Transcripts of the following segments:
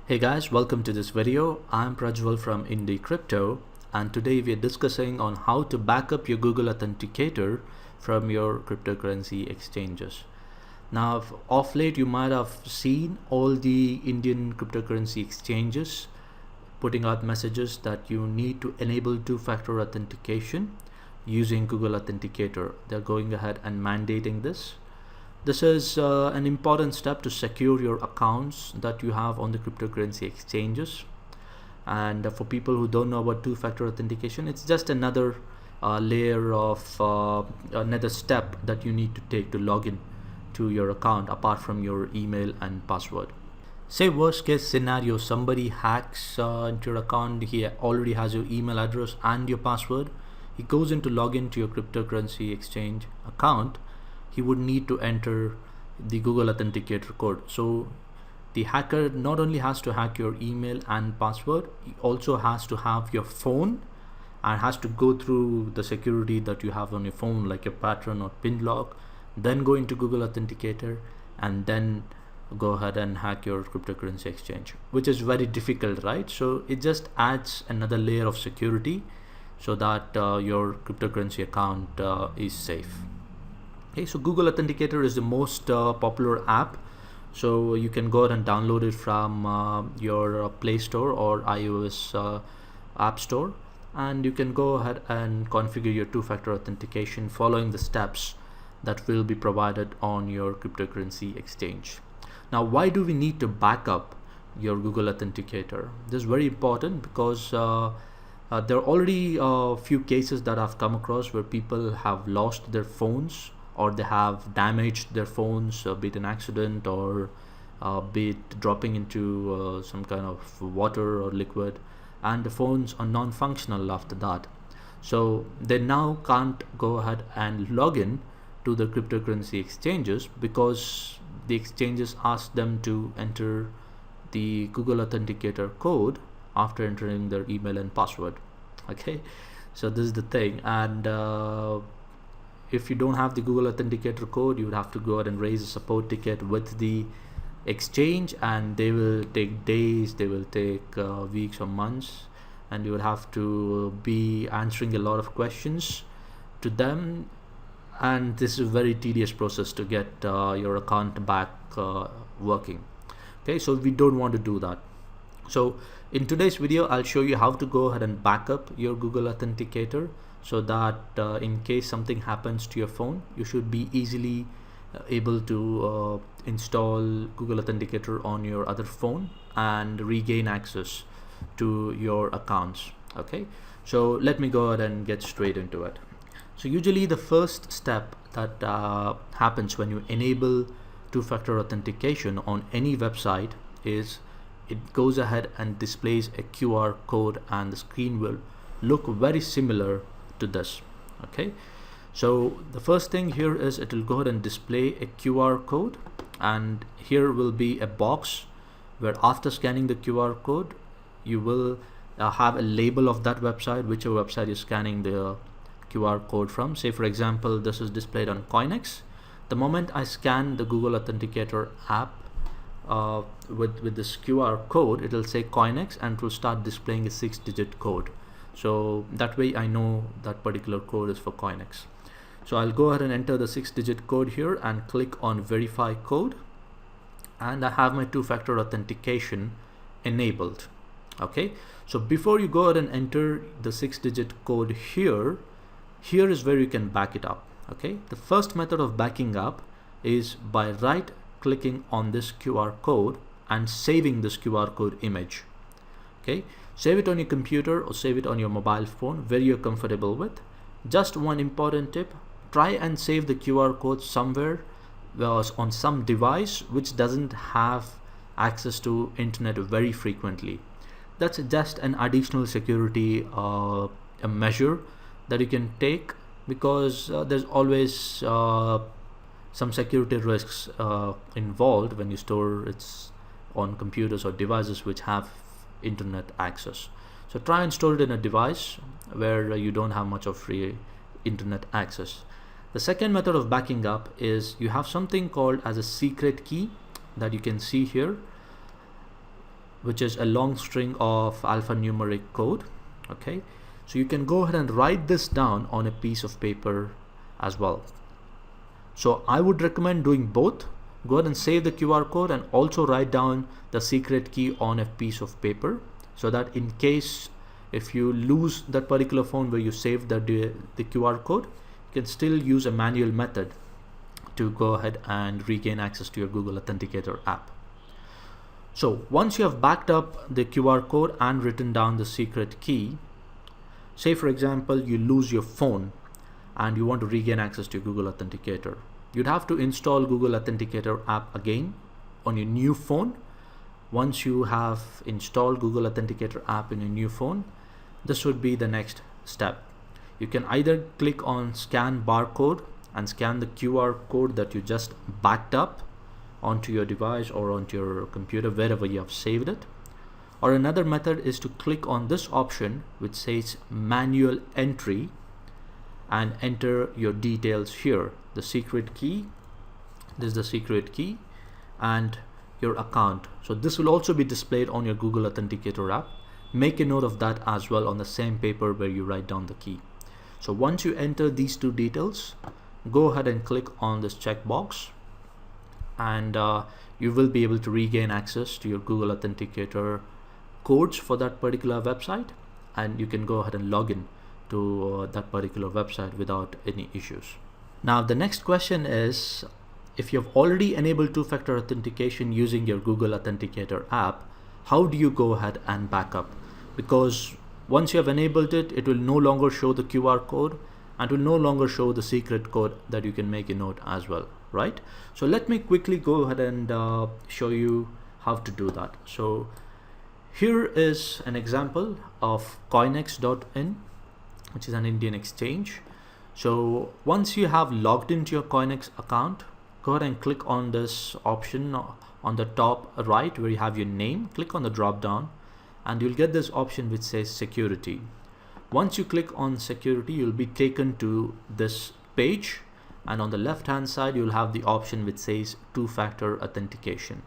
Hey guys, welcome to this video. I'm Prajwal from Indie Crypto, and today we are discussing on how to back up your Google Authenticator from your cryptocurrency exchanges. Now, of late you might have seen all the Indian cryptocurrency exchanges putting out messages that you need to enable two-factor authentication using Google Authenticator. They're going ahead and mandating this. This is an important step to secure your accounts that you have on the cryptocurrency exchanges. And for people who don't know about two-factor authentication, it's just another layer of another step that you need to take to log in to your account apart from your email and password. Say worst case scenario, somebody hacks into your account. He already has your email address and your password. He goes in to log into your cryptocurrency exchange account. He would need to enter the Google Authenticator code. So the hacker not only has to hack your email and password, he also has to have your phone and has to go through the security that you have on your phone, like your pattern or pin lock, then go into Google Authenticator and then go ahead and hack your cryptocurrency exchange, which is very difficult, right? So it just adds another layer of security so that your cryptocurrency account is safe. Okay, so Google Authenticator is the most popular app, so you can go ahead and download it from your Play Store or iOS App Store, and you can go ahead and configure your two-factor authentication following the steps that will be provided on your cryptocurrency exchange. Now, why do we need to back up your Google Authenticator? This is very important because there are already a few cases that I've come across where people have lost their phones, or they have damaged their phones, be it an accident or be it dropping into some kind of water or liquid, and the phones are non-functional after that. So they now can't go ahead and log in to the cryptocurrency exchanges because the exchanges ask them to enter the Google Authenticator code after entering their email and password. Okay, so this is the thing, and if you don't have the Google Authenticator code, you would have to go ahead and raise a support ticket with the exchange, and they will take days, they will take weeks or months, and you will have to be answering a lot of questions to them, and this is a very tedious process to get your account back working. Okay, so we don't want to do that. So in today's video, I'll show you how to go ahead and back up your Google Authenticator so that in case something happens to your phone, you should be easily able to install Google Authenticator on your other phone and regain access to your accounts. Okay, so let me go ahead and get straight into it. So usually the first step that happens when you enable two-factor authentication on any website is it goes ahead and displays a QR code, and the screen will look very similar to this. Okay, so the first thing here is it will go ahead and display a QR code, and here will be a box where after scanning the QR code you will have a label of that website, whichever website you're scanning the QR code from. Say for example, this is displayed on Coinex. The moment I scan the Google Authenticator app with this QR code, it will say Coinex and it will start displaying a 6-digit code. So that way I know that particular code is for Coinex. So I'll go ahead and enter the 6-digit code here and click on verify code, and I have my two-factor authentication enabled. Okay, so before you go ahead and enter the 6-digit code here is where you can back it up. Okay, the first method of backing up is by right clicking on this QR code and saving this QR code image. Okay, save it on your computer or save it on your mobile phone where you're comfortable with. Just one important tip, try and save the QR code somewhere on some device which doesn't have access to internet very frequently. That's just an additional security a measure that you can take, because there's always some security risks involved when you store it on computers or devices which have internet access. So try and store it in a device where you don't have much of free internet access. The second method of backing up is you have something called as a secret key that you can see here. which is a long string of alphanumeric code. Okay, so you can go ahead and write this down on a piece of paper as well. So I would recommend doing both. Go ahead and save the QR code and also write down the secret key on a piece of paper, so that in case if you lose that particular phone where you saved the QR code, you can still use a manual method to go ahead and regain access to your Google Authenticator app. So once you have backed up the QR code and written down the secret key, say for example you lose your phone and you want to regain access to your Google Authenticator, you'd have to install Google Authenticator app again on your new phone. Once you have installed Google Authenticator app in your new phone, this would be the next step. You can either click on scan barcode and scan the QR code that you just backed up onto your device or onto your computer, wherever you have saved it. Or another method is to click on this option which says manual entry and enter your details here. The secret key, this is the secret key, and your account. So this will also be displayed on your Google Authenticator app. Make a note of that as well on the same paper where you write down the key. So once you enter these two details, go ahead and click on this checkbox, and you will be able to regain access to your Google Authenticator codes for that particular website, and you can go ahead and log in to that particular website without any issues. Now the next question is, if you've already enabled two-factor authentication using your Google Authenticator app, how do you go ahead and back up? Because once you have enabled it, it will no longer show the QR code and will no longer show the secret code that you can make a note as well, right? So let me quickly go ahead and show you how to do that. So here is an example of coinex.in, which is an Indian exchange. So once you have logged into your Coinex account, go ahead and click on this option on the top right where you have your name. Click on the drop down and you'll get this option which says security. Once you click on security, you'll be taken to this page, and on the left hand side you'll have the option which says two-factor authentication.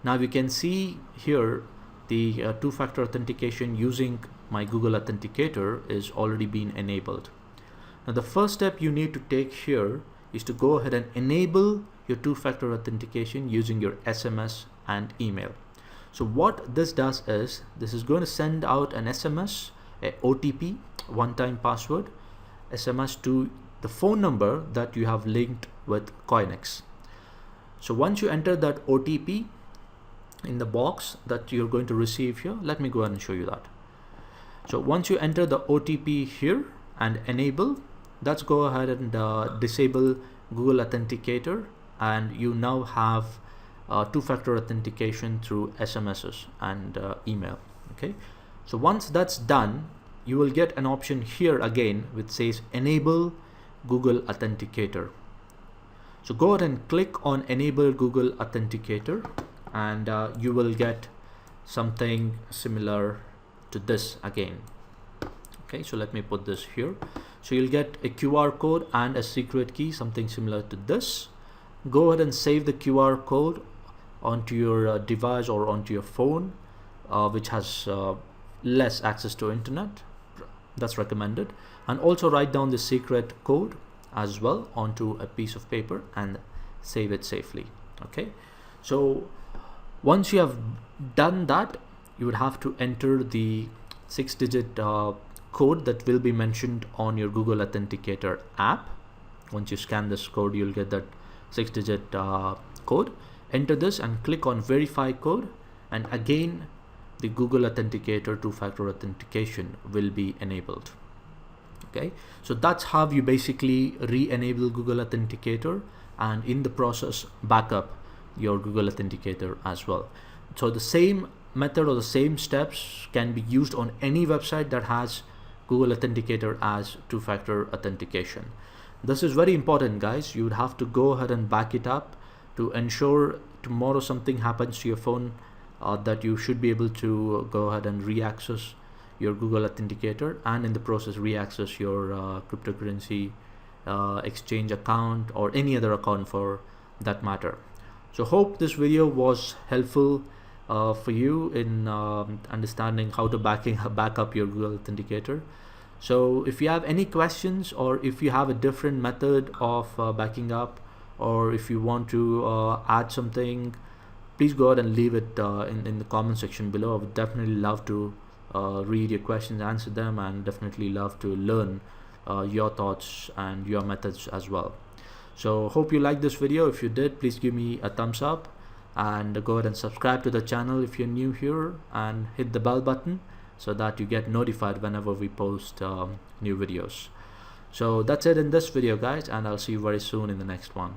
Now you can see here the two-factor authentication using my Google Authenticator is already been enabled. Now the first step you need to take here is to go ahead and enable your two-factor authentication using your SMS and email. So what this does is, this is going to send out an SMS, a OTP, one-time password SMS, to the phone number that you have linked with Coinex. So once you enter that OTP in the box that you're going to receive here, let me go ahead and show you that. So once you enter the OTP here and enable, let's go ahead and disable Google Authenticator, and you now have two-factor authentication through SMSs and email. Okay, so once that's done, you will get an option here again which says enable Google Authenticator. So go ahead and click on enable Google Authenticator, and you will get something similar to this again. Okay, so let me put this here. So you'll get a QR code and a secret key, something similar to this. Go ahead and save the QR code onto your device or onto your phone which has less access to internet. That's recommended. And also write down the secret code as well onto a piece of paper and save it safely. Okay, so once you have done that, you would have to enter the 6-digit code that will be mentioned on your Google Authenticator app. Once you scan this code, you'll get that 6-digit code. Enter this and click on verify code, and again the Google Authenticator two-factor authentication will be enabled. Okay, so that's how you basically re-enable Google Authenticator and in the process backup your Google Authenticator as well. So the same method or the same steps can be used on any website that has Google Authenticator as two-factor authentication. This is very important, guys. You would have to go ahead and back it up to ensure tomorrow something happens to your phone that you should be able to go ahead and re-access your Google Authenticator and in the process re-access your cryptocurrency exchange account or any other account for that matter. So hope this video was helpful for you in understanding how to back up your Google Authenticator. So if you have any questions, or if you have a different method of backing up, or if you want to add something, please go ahead and leave it in the comment section below. I would definitely love to read your questions, answer them, and definitely love to learn your thoughts and your methods as well. So hope you liked this video. If you did, please give me a thumbs up, and go ahead and subscribe to the channel if you're new here, and hit the bell button so that you get notified whenever we post new videos. So that's it in this video, guys, and I'll see you very soon in the next one.